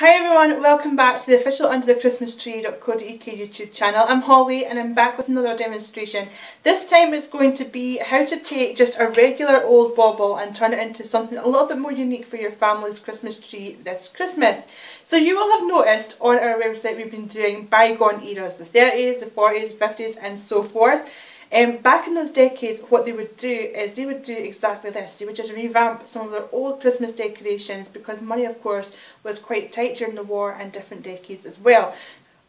Hi everyone, welcome back to the official underthechristmastree.co.uk YouTube channel. I'm Holly and I'm back with another demonstration. This time it's going to be how to take just a regular old bauble and turn it into something a little bit more unique for your family's Christmas tree this Christmas. So you will have noticed on our website we've been doing bygone eras, the 30s, the 40s, 50s and so forth. Back in those decades, what they would do is they would do exactly this. They would just revamp some of their old Christmas decorations because money, of course, was quite tight during the war and different decades as well.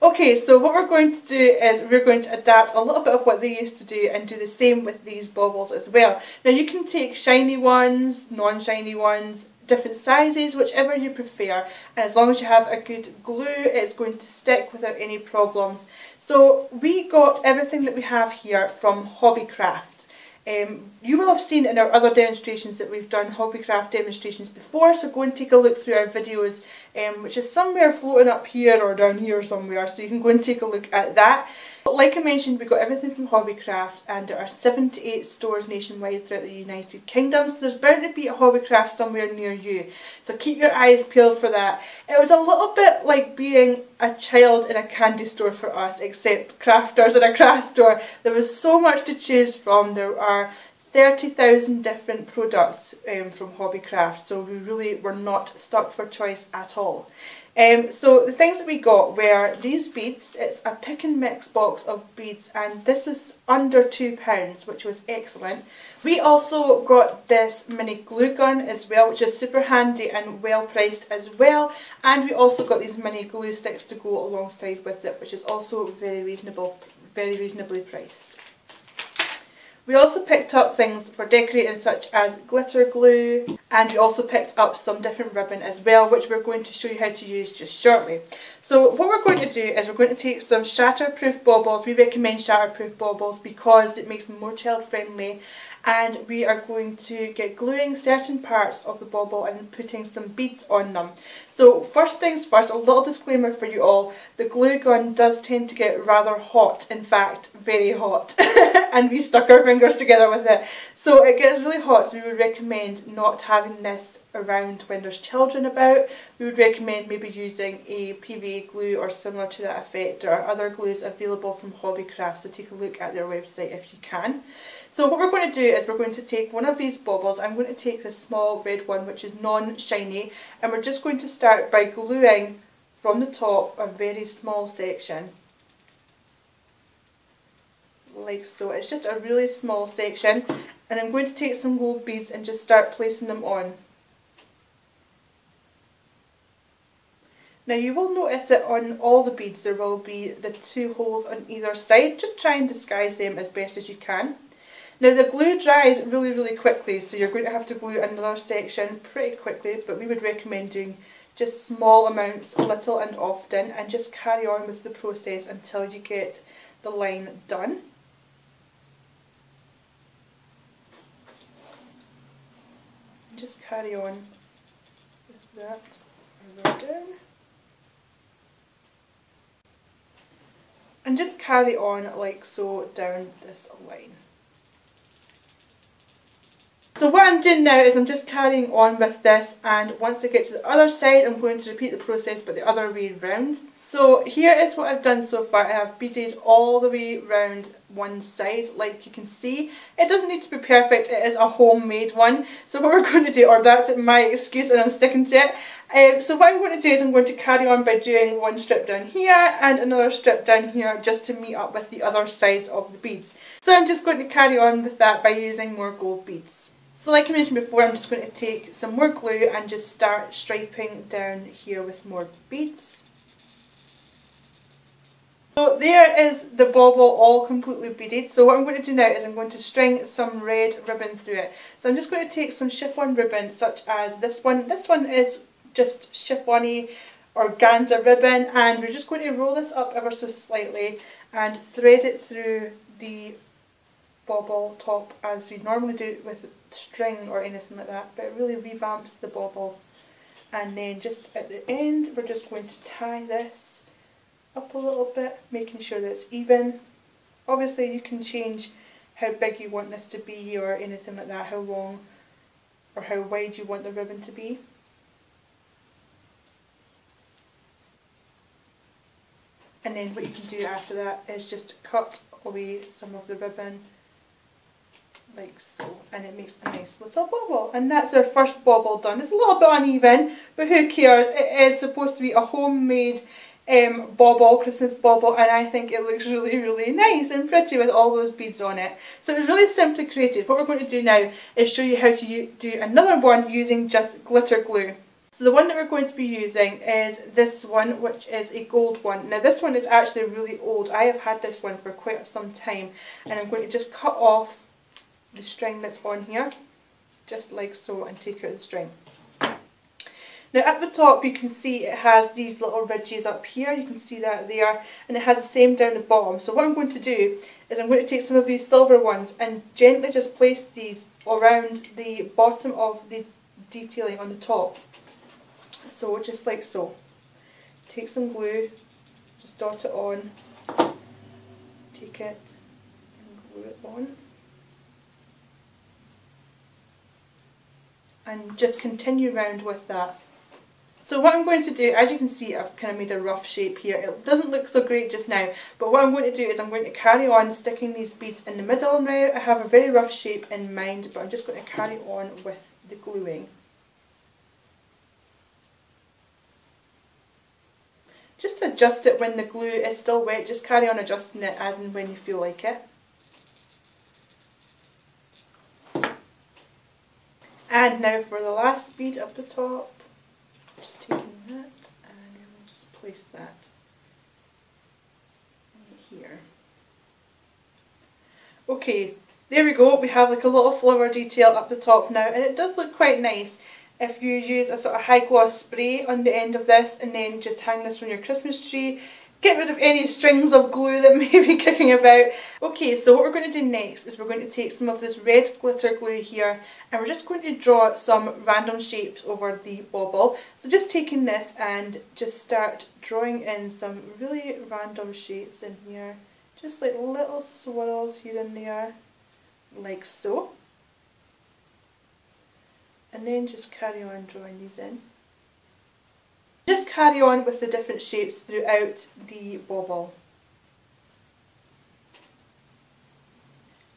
Okay, so what we're going to do is we're going to adapt a little bit of what they used to do and do the same with these baubles as well. Now you can take shiny ones, non-shiny ones, different sizes, whichever you prefer, and as long as you have a good glue it's going to stick without any problems. So we got everything that we have here from Hobbycraft. You will have seen in our other demonstrations that we've done Hobbycraft demonstrations before, so go and take a look through our videos, which is somewhere floating up here or down here somewhere, so you can go and take a look at that. But like I mentioned, we got everything from Hobbycraft and there are 7 to 8 stores nationwide throughout the United Kingdom, so there's bound to be a Hobbycraft somewhere near you, so keep your eyes peeled for that. It was a little bit like being a child in a candy store for us, except crafters in a craft store. There was so much to choose from. There are 30,000 different products from Hobbycraft, so we really were not stuck for choice at all. So the things that we got were these beads. It's a pick and mix box of beads and this was under £2, which was excellent. We also got this mini glue gun as well, which is super handy and well priced as well, and we also got these mini glue sticks to go alongside with it, which is also very reasonably priced. We also picked up things for decorating such as glitter glue, and we also picked up some different ribbon as well, which we're going to show you how to use just shortly. So what we're going to do is we're going to take some Shatter-proof baubles. We recommend Shatter-proof baubles because it makes them more child friendly, and we are going to get gluing certain parts of the bauble and putting some beads on them. So first things first, a little disclaimer for you all, the glue gun does tend to get rather hot, in fact very hot, and we stuck our fingers together with it. So it gets really hot, so we would recommend not having this around when there's children about. We would recommend maybe using a PVA glue or similar to that effect. There are other glues available from Hobbycraft, so take a look at their website if you can. So what we're going to do is we're going to take one of these baubles. I'm going to take the small red one, which is non-shiny, and we're just going to start by gluing from the top a very small section. Like so. It's just a really small section, and I'm going to take some gold beads and just start placing them on. Now you will notice that on all the beads there will be the 2 holes on either side. Just try and disguise them as best as you can. Now the glue dries really quickly, so you're going to have to glue another section pretty quickly, but we would recommend doing just small amounts, little and often, and just carry on with the process until you get the line done. Just carry on with that further down. And just carry on like so down this line. So what I'm doing now is I'm just carrying on with this, and once I get to the other side I'm going to repeat the process but the other way round. So here is what I've done so far. I have beaded all the way round one side, like you can see. It doesn't need to be perfect, it is a homemade one. So what we're going to do, or that's my excuse and I'm sticking to it. So what I'm going to do is I'm going to carry on by doing one strip down here and another strip down here just to meet up with the other sides of the beads. So I'm just going to carry on with that by using more gold beads. So like I mentioned before, I'm just going to take some more glue and just start striping down here with more beads. So there is the bauble all completely beaded. So what I'm going to do now is I'm going to string some red ribbon through it. So I'm just going to take some chiffon ribbon such as this one. This one is just chiffon-y organza ribbon, and we're just going to roll this up ever so slightly and thread it through the bauble top as we normally do with string or anything like that, but it really revamps the bauble. And then just at the end we're just going to tie this up a little bit, making sure that it's even. Obviously you can change how big you want this to be or anything like that, how long or how wide you want the ribbon to be. And then what you can do after that is just cut away some of the ribbon like so, and it makes a nice little bauble. And that's our first bauble done. It's a little bit uneven, but who cares? It is supposed to be a homemade bauble, Christmas bauble, and I think it looks really, really nice and pretty with all those beads on it. So it's really simply created. What we're going to do now is show you how to do another one using just glitter glue. So the one that we're going to be using is this one, which is a gold one. Now this one is actually really old. I have had this one for quite some time, and I'm going to just cut off the string that's on here, just like so, and take out the string. Now at the top you can see it has these little ridges up here, you can see that there, and it has the same down the bottom. So what I'm going to do is I'm going to take some of these silver ones and gently just place these around the bottom of the detailing on the top. So just like so. Take some glue, just dot it on, take it and glue it on. And just continue round with that. So what I'm going to do, as you can see, I've kind of made a rough shape here. It doesn't look so great just now, but what I'm going to do is I'm going to carry on sticking these beads in the middle now. I have a very rough shape in mind, but I'm just going to carry on with the gluing. Just to adjust it when the glue is still wet, just carry on adjusting it as and when you feel like it. And now for the last bead up the top, just taking that and we'll just place that here. Okay, there we go, we have like a little flower detail up the top now, and it does look quite nice if you use a sort of high gloss spray on the end of this and then just hang this on your Christmas tree. Get rid of any strings of glue that may be kicking about. Okay, so what we're going to do next is we're going to take some of this red glitter glue here and we're just going to draw some random shapes over the bauble. So just taking this and just start drawing in some really random shapes in here. Just like little swirls here and there, like so. And then just carry on drawing these in. Just carry on with the different shapes throughout the bauble.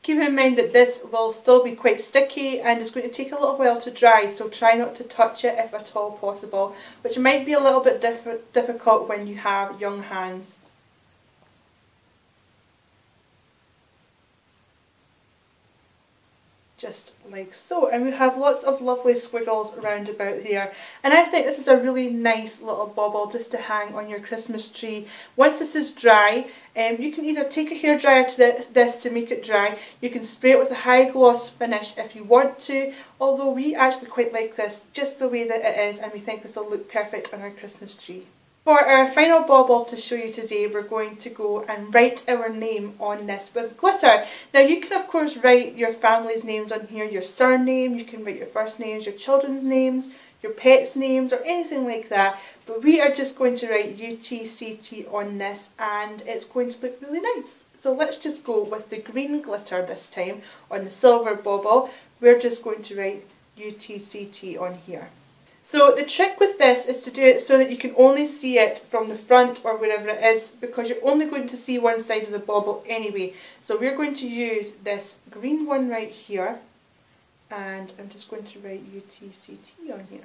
Keep in mind that this will still be quite sticky and it's going to take a little while to dry, so try not to touch it if at all possible, which might be a little bit difficult when you have young hands. Just like so, and we have lots of lovely squiggles around about here, and I think this is a really nice little bauble just to hang on your Christmas tree. Once this is dry, you can either take a hairdryer to this to make it dry, you can spray it with a high gloss finish if you want to, although we actually quite like this just the way that it is, and we think this will look perfect on our Christmas tree. For our final bauble to show you today, we're going to go and write our name on this with glitter. Now you can of course write your family's names on here, your surname, you can write your first names, your children's names, your pets' names or anything like that, but we are just going to write UTCT on this and it's going to look really nice. So let's just go with the green glitter this time on the silver bauble. We're just going to write UTCT on here. So the trick with this is to do it so that you can only see it from the front or wherever it is, because you're only going to see one side of the bauble anyway. So we're going to use this green one right here, and I'm just going to write UTCT on here.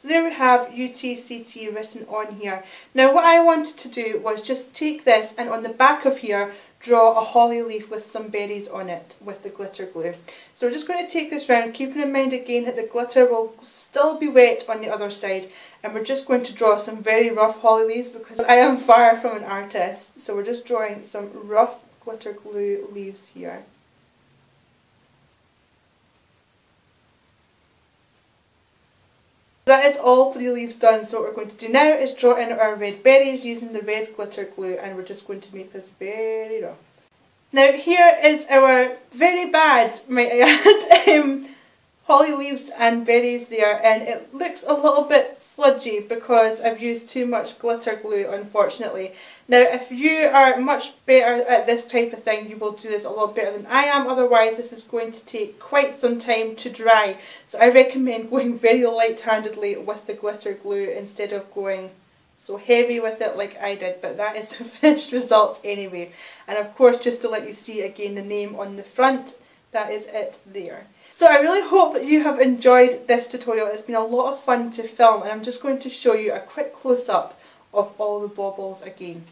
So there we have UTCT written on here. Now what I wanted to do was just take this and on the back of here draw a holly leaf with some berries on it with the glitter glue. So we're just going to take this round, keeping in mind again that the glitter will still be wet on the other side, and we're just going to draw some very rough holly leaves because I am far from an artist. So we're just drawing some rough glitter glue leaves here. That is all 3 leaves done, so what we're going to do now is draw in our red berries using the red glitter glue, and we're just going to make this very rough. Now here is our very bad, might I add, holly leaves and berries there, and it looks a little bit sludgy because I've used too much glitter glue, unfortunately. Now if you are much better at this type of thing, you will do this a lot better than I am, otherwise this is going to take quite some time to dry. So I recommend going very light-handedly with the glitter glue instead of going so heavy with it like I did, but that is the finished result anyway. And of course, just to let you see again the name on the front, that is it there. So I really hope that you have enjoyed this tutorial. It's been a lot of fun to film, and I'm just going to show you a quick close-up of all the baubles again.